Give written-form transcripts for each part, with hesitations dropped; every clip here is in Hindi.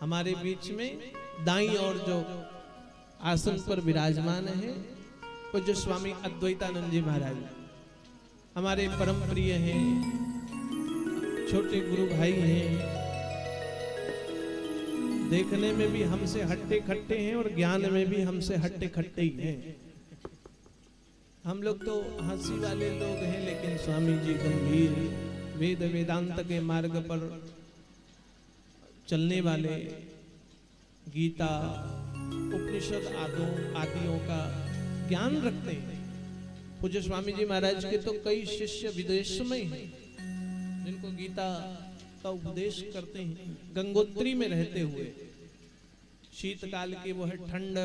हमारे बीच में दाईं ओर जो आसन पर विराजमान है पूज्य स्वामी अद्वैतानंद जी महाराज, हमारे परम प्रिय हैं, छोटे गुरु भाई हैं, देखने में भी हमसे हट्टे खट्टे हैं और ज्ञान में भी हमसे हट्टे खट्टे ही हैं। हम लोग तो हंसी वाले लोग हैं, लेकिन स्वामी जी गंभीर वेद वेदांत के मार्ग पर चलने वाले, गीता उपनिषद आदियों का ज्ञान रखते हैं। पूज्य स्वामी जी महाराज के तो कई शिष्य विदेश में हैं जिनको गीता का उपदेश करते हैं। गंगोत्री में रहते हुए शीतकाल की वह ठंड,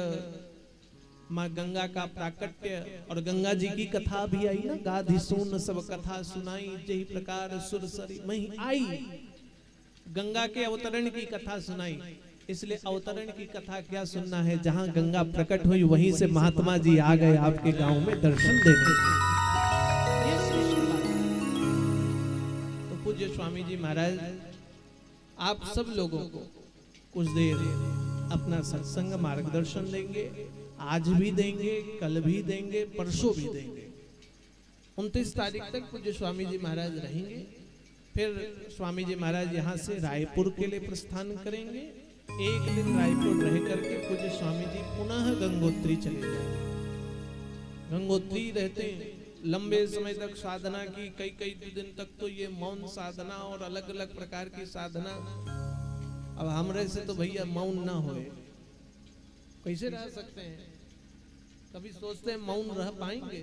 माँ गंगा का प्राकट्य और गंगा जी की कथा भी आई ना, गाधी सुन सब कथा सुनाई जही प्रकार सुरसरी मही आई। गंगा के अवतरण की कथा सुनाई, इसलिए अवतरण की कथा क्या सुनना है, जहां गंगा प्रकट हुई वहीं से महात्मा जी आ गए आपके गांव में दर्शन देने। ये श्रेष्ठ बात है। तो पूज्य स्वामी जी महाराज आप सब लोगों को कुछ देर अपना सत्संग मार्गदर्शन देंगे। आज भी देंगे, कल भी देंगे, परसों भी देंगे। 29 तारीख तक पूज्य स्वामी जी महाराज रहेंगे। फिर स्वामी जी महाराज यहाँ से रायपुर के लिए प्रस्थान करेंगे। एक दिन रायपुर रह करके पूज्य स्वामी जी पुनः गंगोत्री चले जाएंगे। गंगोत्री रहते हैं, लंबे समय तक साधना की, कई दिन तक तो ये मौन साधना और अलग अलग प्रकार की साधना। अब हमरे से तो भैया मौन ना होए, कैसे रह सकते हैं? कभी सोचते हैं मौन रह पाएंगे?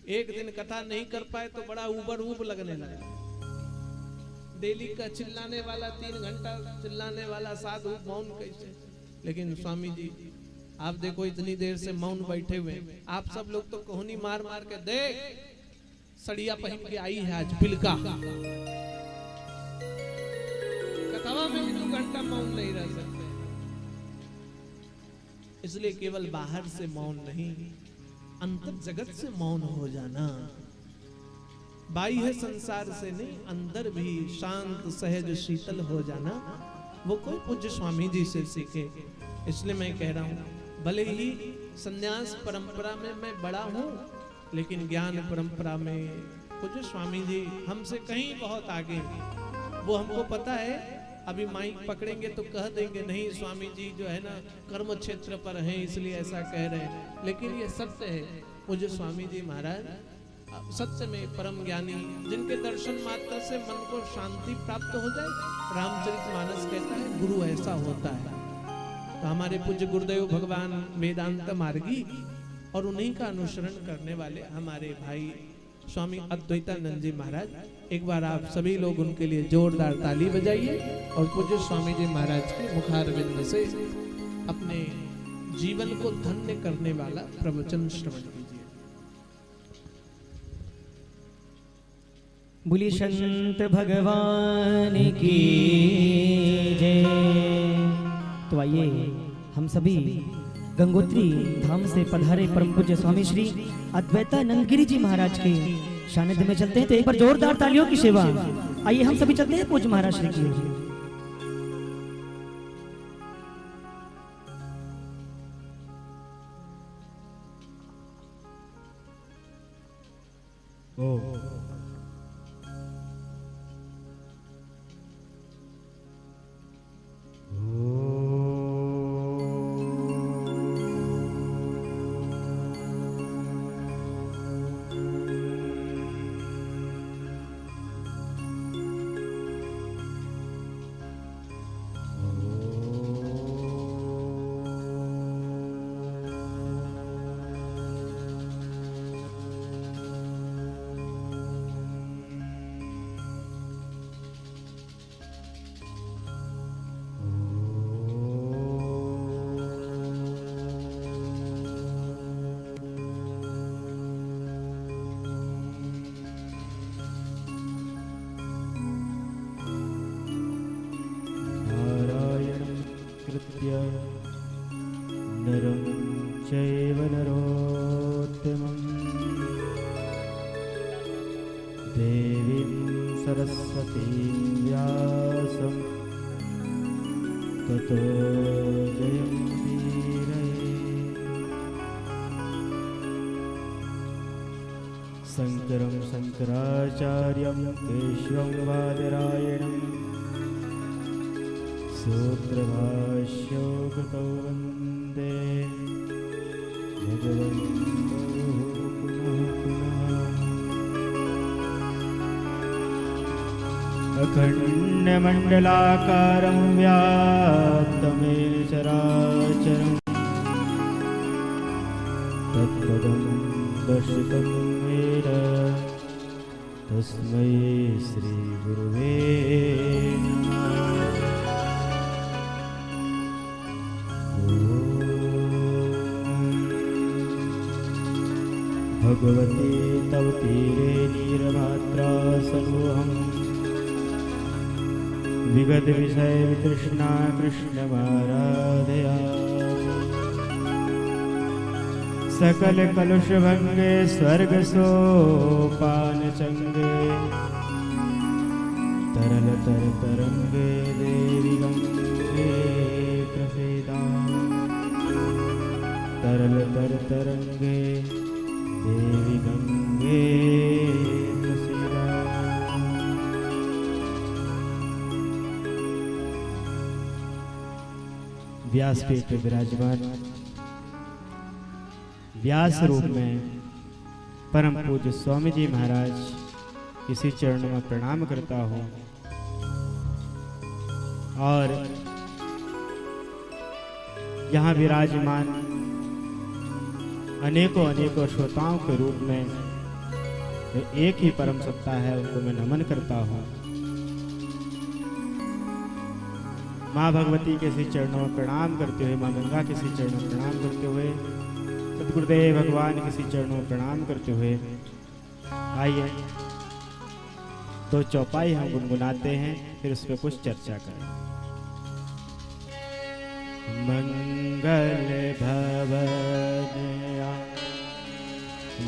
एक दिन कथा नहीं कर पाए तो बड़ा उबर लगने लगा। डेली का चिल्लाने वाला 3 घंटा चिल्लाने वाला साधु मौन कैसे? लेकिन स्वामी जी आप देखो इतनी देर से मौन बैठे हुए, आप सब लोग तो कोहनी मार मार के देख, सड़िया पहन के आई है आज पिलका। कथावा में भी 2 घंटा मौन नहीं रह सकते। इसलिए केवल बाहर से मौन नहीं, अंतर जगत से मौन हो जाना। बाह्य संसार से नहीं, अंदर भी शांत सहज शीतल हो जाना, वो कोई पूज्य स्वामी जी से सीखे। इसलिए मैं कह रहा हूँ, भले ही संन्यास परंपरा में मैं बड़ा हूँ, लेकिन ज्ञान परंपरा में पूज्य स्वामी जी हमसे कहीं बहुत आगे। वो हमको पता है, अभी माइक पकड़ेंगे तो कह देंगे नहीं स्वामी जी जो है ना कर्म क्षेत्र पर हैं इसलिए ऐसा कह रहे हैं, लेकिन ये सत्य है। पूज्य स्वामी जी महाराज सत्य में परम ज्ञानी, जिनके दर्शन मात्र से मन को शांति प्राप्त हो जाए। रामचरितमानस कहता है गुरु ऐसा होता है। तो हमारे पूज्य गुरुदेव भगवान वेदांत मार्गी और उन्हीं का अनुसरण करने वाले हमारे भाई स्वामी अद्वैतानंद जी महाराज, एक बार आप सभी लोग उनके लिए जोरदार ताली बजाइए और पूज्य स्वामी जी महाराज के मुखारविंद से अपने जीवन को धन्य करने वाला प्रवचन श्रवण कीजिए। बोलिए संत भगवान की जय। तो आइए हम सभी गंगोत्री धाम से पधारे परम पूज्य स्वामी श्री अद्वैतानंद गिरी जी महाराज के सानिध्य में चलते हैं। तो एक बार जोरदार तालियों की सेवा। आइए हम सभी चलते हैं पूज्य महाराज श्री की। नरं चैव नरोत्तमं देवीं सरस्वतीं व्यासं ततो जयमुदीरये। शङ्करं शङ्कराचार्यं केशवं बादरायणं सूत्रभाष्यो कृतौ वन्दे भगवन्तौ पुनः पुनः। अखण्डमण्डलाकारं व्याप्तमेन चराचरम् तत्पदं दर्शितं येन तस्मै श्रीगुरुवे नमः। भगवते तव तीरे नीरमात्रा सरोहम् विगत विषय तृष्णा कृष्णमाराधया। सकल कलुष भंगे स्वर्ग सोपान चंगे तरल तर तरंगे देवी गंगे प्रसीदा। तरल तर तरंगे देवी गंगे प्रसीदा। व्यासपीठ पे विराजमान व्यास रूप में परम पूज्य स्वामी जी महाराज इसी चरणों में प्रणाम करता हूँ और यहाँ विराजमान अनेकों अनेकों श्रोताओं के रूप में जो एक ही परम सत्ता है उनको मैं नमन करता हूँ। माँ भगवती के श्री चरणों में प्रणाम करते हुए, माँ गंगा के श्री चरणों में प्रणाम करते हुए, सतगुरुदेव भगवान के श्री चरणों में प्रणाम करते हुए आइए तो चौपाई हम गुनगुनाते हैं, फिर उस पर कुछ चर्चा करें। मंगल भवन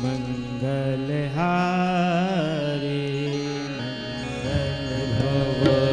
मंगल हारी मंगल भवन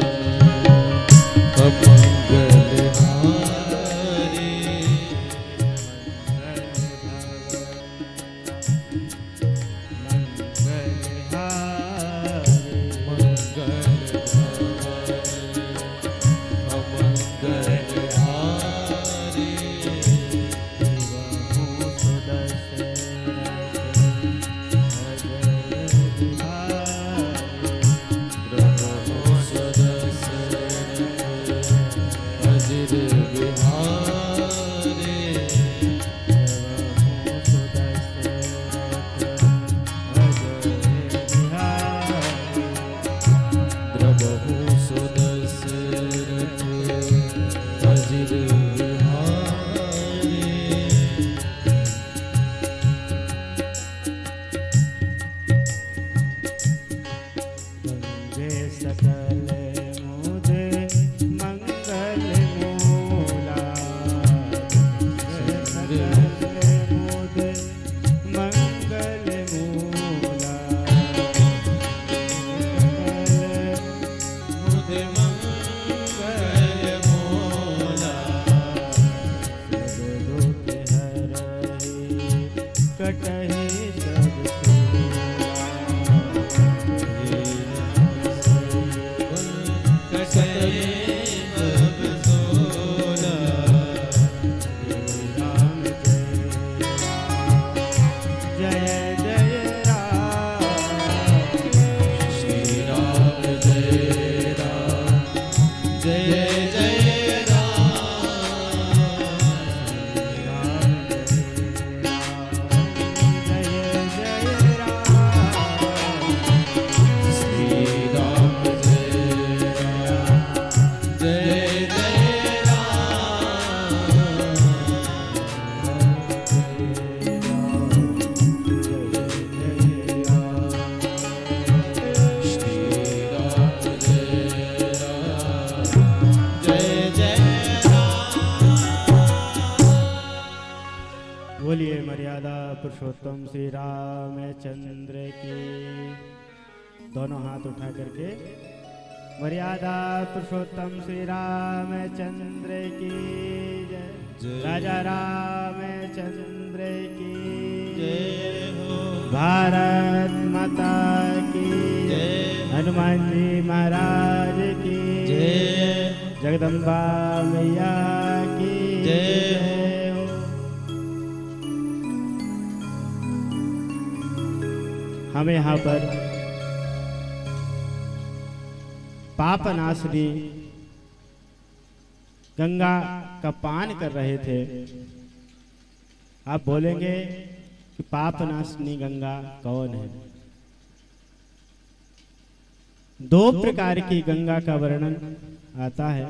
बोलिए मर्यादा पुरुषोत्तम श्री रामचंद्र की। दोनों हाथ उठा करके मर्यादा पुरुषोत्तम श्री रामचंद्र की जय। राजा रामचंद्र की जय हो। भारत माता की जय। हनुमान जी महाराज की जय। जगदम्बा मैया की जय हो। हम यहाँ पर पाप नाशनी गंगा का पान कर रहे थे। आप बोलेंगे कि पाप नाशनी गंगा कौन है? दो प्रकार की गंगा का वर्णन आता है।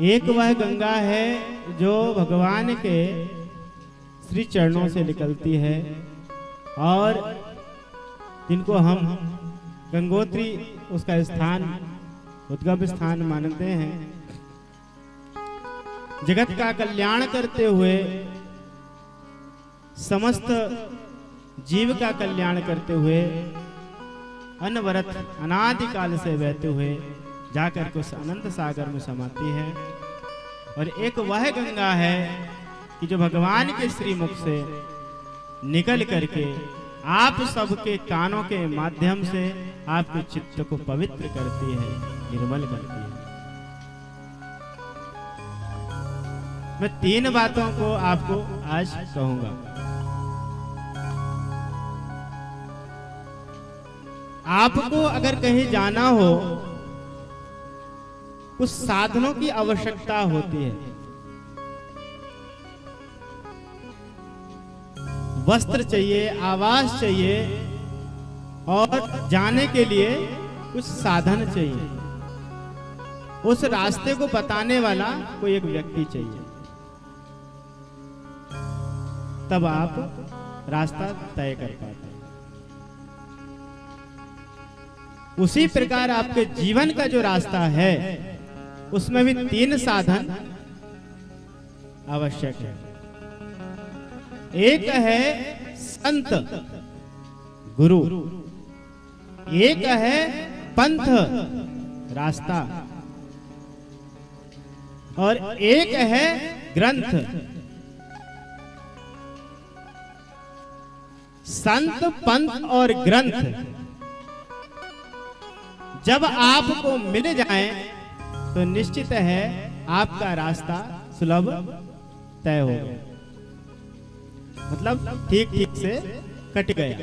एक वह गंगा है जो भगवान के श्री चरणों से निकलती है और जिनको हम गंगोत्री उसका स्थान उद्गम स्थान मानते हैं। जगत का कल्याण करते हुए समस्त जीव का कल्याण करते हुए अनवरत अनादिकाल से बहते हुए जाकर के उस अनंत सागर में समाती है। और एक वह गंगा है कि जो भगवान के श्री मुख से निकल करके आप सबके कानों के माध्यम से आपके चित्त को पवित्र करती है, निर्मल करती है। मैं 3 बातों को आपको आज कहूंगा। आपको अगर कहीं जाना हो, कुछ साधनों की आवश्यकता होती है। वस्त्र चाहिए, आवास चाहिए और जाने के लिए कुछ साधन चाहिए। उस रास्ते को बताने वाला कोई एक व्यक्ति चाहिए, तब आप रास्ता तय कर पाते हैं। उसी प्रकार आपके जीवन का जो रास्ता है उसमें भी 3 साधन आवश्यक है। एक है संत गुरु, एक है पंथ रास्ता और एक है ग्रंथ। संत पंथ और ग्रंथ जब आपको मिल जाए तो निश्चित है आपका रास्ता सुलभ तय हो गया, मतलब ठीक ठीक से कट गया।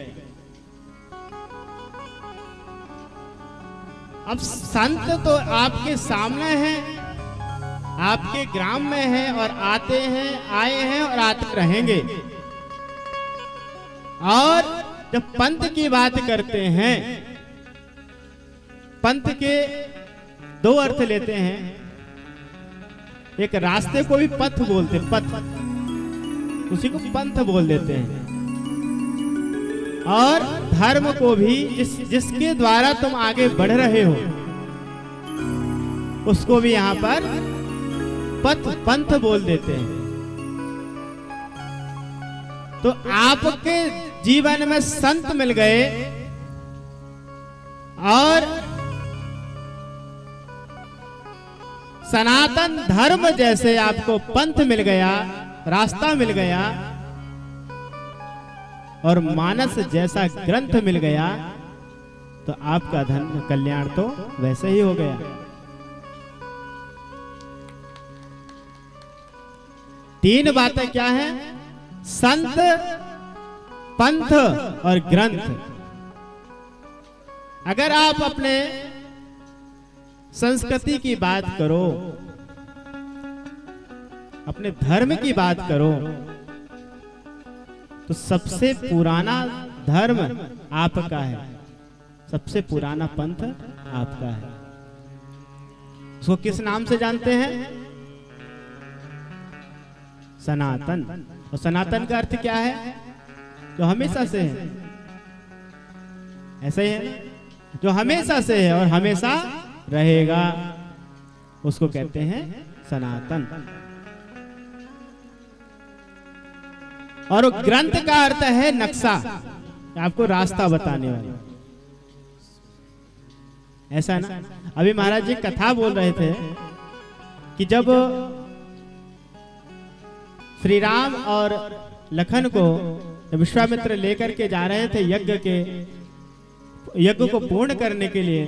अब संत तो आपके सामने हैं, आपके ग्राम में हैं और आते हैं, आए हैं और आते रहेंगे। और जब पंथ की बात करते हैं, पंथ के 2 अर्थ लेते हैं। एक रास्ते को भी पथ बोलते, पथ, उसी को पंथ बोल देते हैं। और धर्म को भी जिसके द्वारा तुम आगे बढ़ रहे हो उसको भी यहां पर पथ पंथ बोल देते हैं। तो आपके जीवन में संत मिल गए और सनातन धर्म जैसे आपको पंथ मिल गया, रास्ता मिल गया और मानस जैसा ग्रंथ मिल गया, तो आपका धन कल्याण तो वैसे ही हो गया। तीन बातें क्या हैं? संत, पंथ और ग्रंथ। अगर आप अपने संस्कृति की बात करो, अपने धर्म की बात करो, तो सबसे पुराना धर्म आपका है, सबसे पुराना पंथ आपका है। उसको किस नाम से जानते हैं? सनातन। और सनातन का अर्थ क्या है? जो हमेशा से है, ऐसा ही है ना? जो हमेशा से है और हमेशा रहेगा, उसको कहते हैं सनातन। और ग्रंथ का अर्थ है नक्शा, आपको रास्ता बताने वाला। ऐसा ना। अभी महाराज जी कथा बोल रहे थे कि जब श्री राम और लखन को विश्वामित्र लेकर के जा रहे थे यज्ञ को पूर्ण करने के लिए,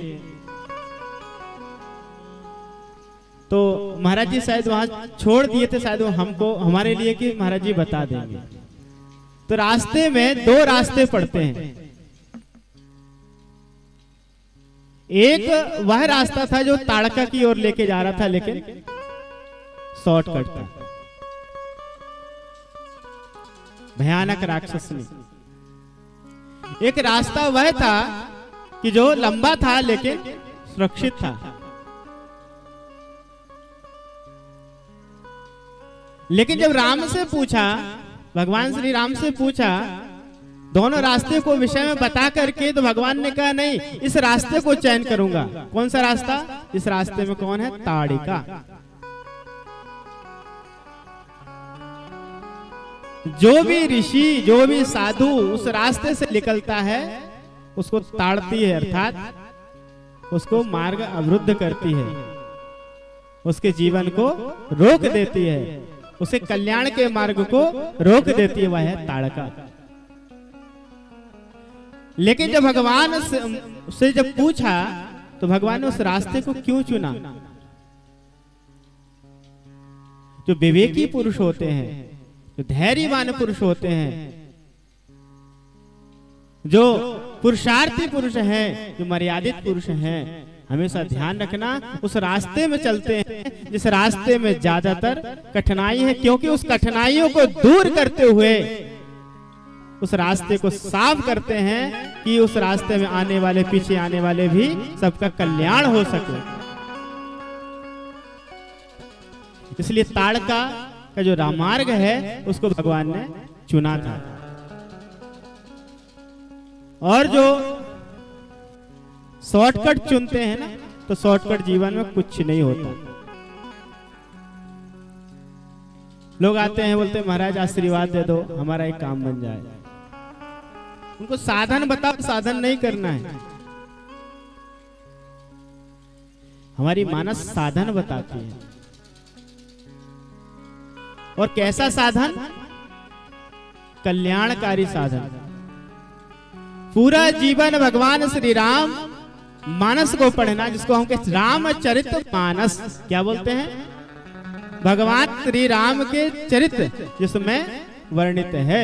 तो महाराज जी शायद वहां छोड़ दिए थे, शायद वो हमको हमारे लिए कि महाराज जी बता देंगे। तो रास्ते में दो रास्ते पड़ते हैं। एक वह रास्ता था जो ताड़का की ओर लेके जा रहा था, लेकिन शॉर्टकट था, भयानक राक्षसनी। एक रास्ता वह था कि जो लंबा था लेकिन सुरक्षित था। लेकिन जब राम से पूछा, भगवान श्री राम से पूछा दोनों रास्ते को विषय में बता करके, तो भगवान ने कहा नहीं, इस रास्ते को चयन करूंगा। कौन सा रास्ता? इस रास्ते में कौन है? ताड़िका। जो भी ऋषि, जो भी साधु उस रास्ते से निकलता है उसको ताड़ती है, अर्थात उसको मार्ग अवरुद्ध करती है, उसके जीवन को रोक देती है, उसे कल्याण के मार्ग को रोक देती है, वह है ताड़का। लेकिन जब भगवान से जब पूछा तो भगवान ने उस रास्ते को क्यों चुना? जो विवेकी पुरुष होते हैं, जो धैर्यवान पुरुष होते हैं, जो पुरुषार्थी पुरुष हैं, जो मर्यादित पुरुष हैं, हमेशा ध्यान रखना उस रास्ते में चलते हैं जिस रास्ते में ज्यादातर कठिनाई है, क्योंकि उस कठिनाइयों को दूर करते हुए उस रास्ते को साफ करते हैं कि उस रास्ते में आने वाले, पीछे आने वाले भी सबका कल्याण हो सके। इसलिए ताड़का का जो रामार्ग है उसको भगवान ने चुना था। और जो शॉर्टकट चुनते हैं ना, तो शॉर्टकट जीवन में कुछ नहीं होता। लोग आते हैं, बोलते हैं महाराज आशीर्वाद दे दो, हमारा एक काम बन जाए। उनको साधन बताओ, साधन नहीं करना है। हमारी मानस साधन बताती है। और कैसा साधन? कल्याणकारी साधन। पूरा जीवन भगवान श्री राम मानस को पढ़ना, जिसको हम कहते रामचरित मानस। क्या बोलते हैं? भगवान श्री राम के चरित्र जिसमें वर्णित है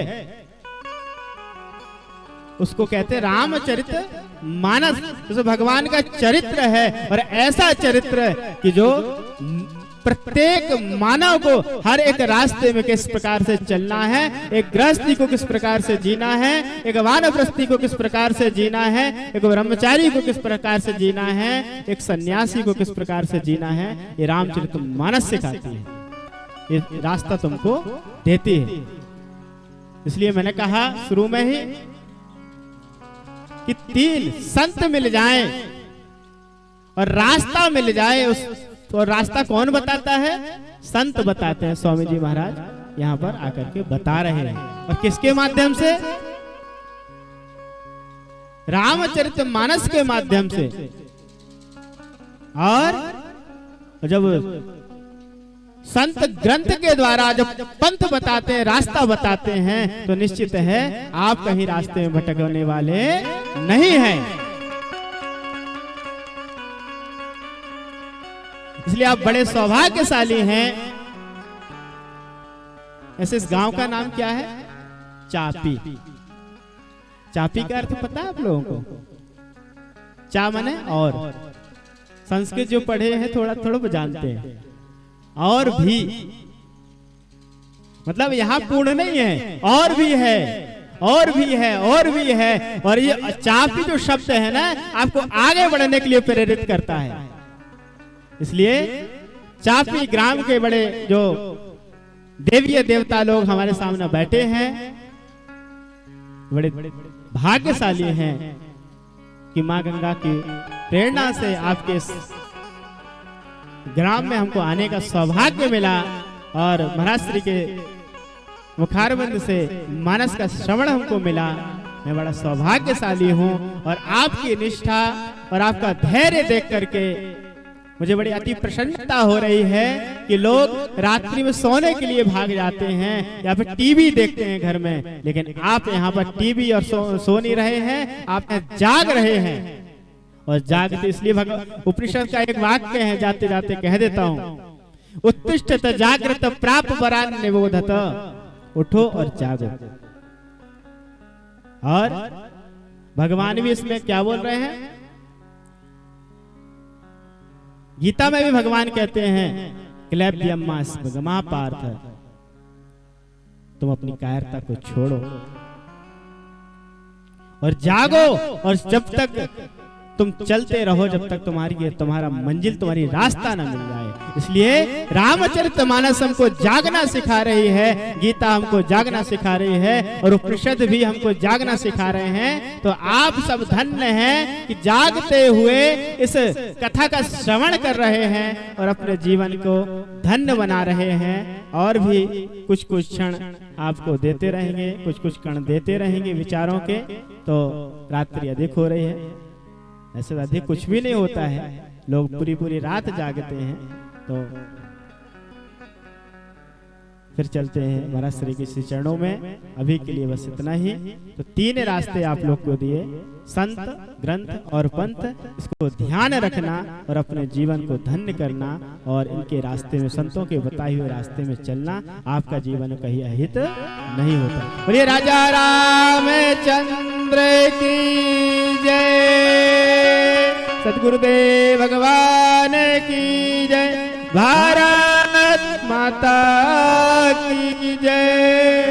उसको कहते हैं रामचरित मानस। जैसे भगवान का चरित्र है, और ऐसा चरित्र कि जो प्रत्येक मानव को हर एक रास्ते में किस प्रकार से चलना है, एक गृहस्थी को किस प्रकार से जीना है, एक वानप्रस्थी को किस प्रकार से जीना है, एक ब्रह्मचारी को किस प्रकार से जीना है, एक सन्यासी को किस प्रकार से जीना है, ये रामचरित मानस सिखाती है, ये रास्ता तुमको देती है। इसलिए मैंने कहा शुरू में ही कि 3 संत मिल जाएं और रास्ता मिल जाए, उस तो रास्ता कौन बताता है? संत बताते हैं। स्वामी जी महाराज यहाँ पर आकर के बता रहे हैं। और किसके माध्यम से? रामचरित मानस के माध्यम से। और जब संत ग्रंथ के द्वारा जब पंथ बताते हैं, रास्ता बताते हैं, तो निश्चित है आप कहीं रास्ते में भटकने वाले नहीं हैं। इसलिए आप बड़े सौभाग्यशाली हैं। ऐसे इस गांव का नाम क्या है? चापी। चापी का अर्थ पता है आप लोगों को? चा माने और। संस्कृत जो पढ़े हैं थोड़ा थोड़ा जानते हैं। और भी मतलब यहाँ पूर्ण नहीं है, और भी है, और भी है, और भी है। और ये चापी जो शब्द है ना, आपको आगे बढ़ने के लिए प्रेरित करता है। इसलिए चापी ग्राम के बड़े जो देवीय देवता लोग हमारे सामने बैठे हैं, बड़े भाग्यशाली हैं कि माँ गंगा की प्रेरणा से आपके ग्राम में हमको आने का सौभाग्य मिला। और महाराज श्री के मुखारबंद से मानस का श्रवण हमको मिला। मैं बड़ा सौभाग्यशाली हूँ और आपकी निष्ठा और आपका धैर्य देख करके मुझे बड़ी अति प्रसन्नता हो रही है कि लोग रात्रि में सोने के लिए भाग जाते हैं या फिर टीवी देखते हैं घर में, लेकिन आप यहाँ पर टीवी और सो नहीं रहे हैं, आप यहाँ जाग रहे हैं। और जागते इसलिए उपनिषद का एक वाक्य है, जाते जाते कह देता हूँ, उत्तिष्ठत जागृत प्राप वरान निबोधत, उठो और जागो। और भगवान भी इसमें क्या बोल रहे हैं, गीता में भी भगवान कहते हैं क्लैप्यम्मा पार्थ, तुम अपनी कायरता को छोड़ो और जागो, और जब तक तुम चलते रहो, जब तक तुम्हारा मंजिल, तुम्हारी रास्ता न मिल जाए। इसलिए रामचरितमानस हमको जागना सिखा रही है, गीता हमको जागना सिखा रही है, और उपनिषद भी हमको जागना सिखा रहे हैं। तो आप सब धन्य हैं कि जागते हुए इस कथा का श्रवण कर रहे हैं और अपने जीवन को धन्य बना रहे हैं। और भी कुछ कुछ क्षण आपको देते रहेंगे, कुछ कुछ क्षण देते रहेंगे विचारों के। तो रात्रि अधिक हो रही है, ऐसे अधिक कुछ भी नहीं होता है, लोग पूरी पूरी रात जागते हैं। तो फिर चलते हैं महाराज श्री कृष्ण चरणों में। अभी के लिए बस इतना ही। तो 3 रास्ते आप लोग को दिए, संत, ग्रंथ और पंथ। इसको ध्यान रखना और अपने जीवन को धन्य करना, और इनके रास्ते में, संतों के बताए हुए रास्ते में चलना, आपका जीवन कहीं अहित नहीं होता। बोलिए राजा रामचंद्र की जय, सद्गुरुदेव भगवान की जय, भारत माता की जय।